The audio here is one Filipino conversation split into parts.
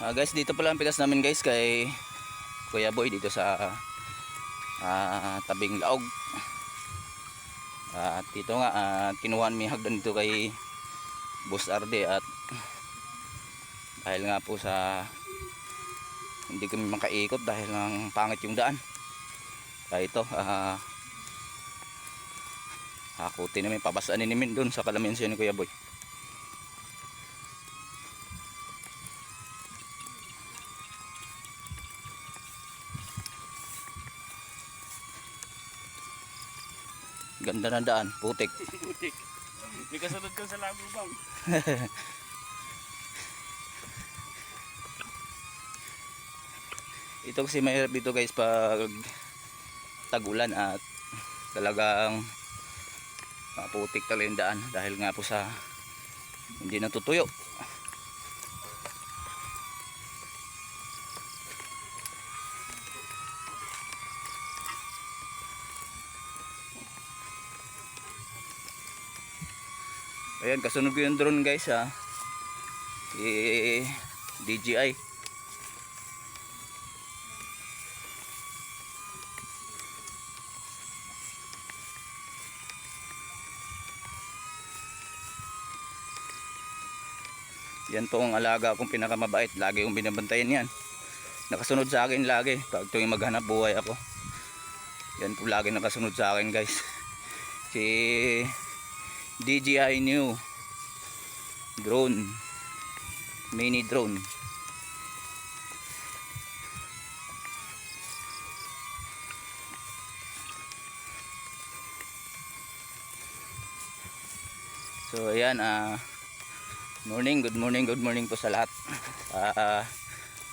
Guys, dito pala ang pikas namin guys kay Kuya Boy dito sa tabing laog. At dito nga kinuhaan may hagdan dito kay Boss Arde at dahil nga po sa hindi kami makaikot dahil ng pangit yung daan. Kaya ito hakutin namin, pabasaan namin doon sa Kalamansi ni Kuya Boy. Ganda ng daan, putik. Putik. May kasunod ko sa lago bang. Ito kasi mahirap dito guys pag tagulan at talagang putik talaga yung daan dahil nga po sa hindi natutuyo. Ayan, kasunod ko yung drone guys DJI. Yan po ang alaga kong pinakamabait, lagi kong binabantayan yan, nakasunod sa akin lagi pag tuwing maghanap buhay ako. Yan po lagi nakasunod sa akin guys, si DJI new drone, mini drone. So ayan, good morning po sa lahat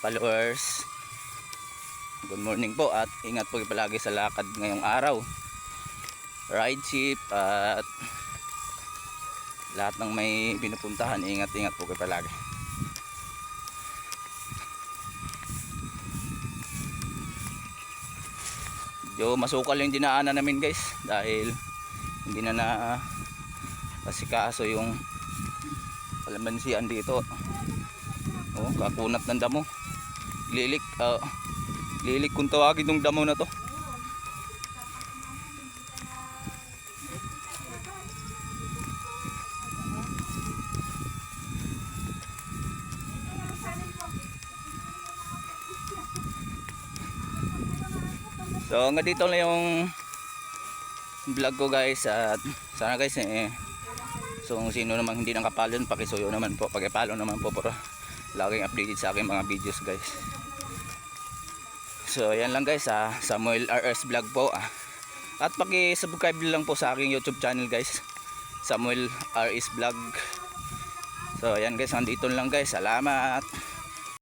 followers. Good morning po at ingat po palagi sa lakad ngayong araw, ride ship at lahat ng may pinupuntahan. Ingat po kayo palagi. Masukal yung dinaanan namin guys dahil hindi na kasikaso yung Kalamansian dito. Kakunat ng damo, lilik kung tawagin tong damo na to. So hanggang dito lang yung vlog ko guys at sana guys so kung sino naman hindi nakapalo, pakisuyo naman po, pakipalo naman po para laging updated sa aking mga videos guys. So yan lang guys, Samuel RS Vlog po at paki-subscribe lang po sa aking YouTube channel guys, Samuel RS Vlog. So yan guys, nandito lang guys, salamat.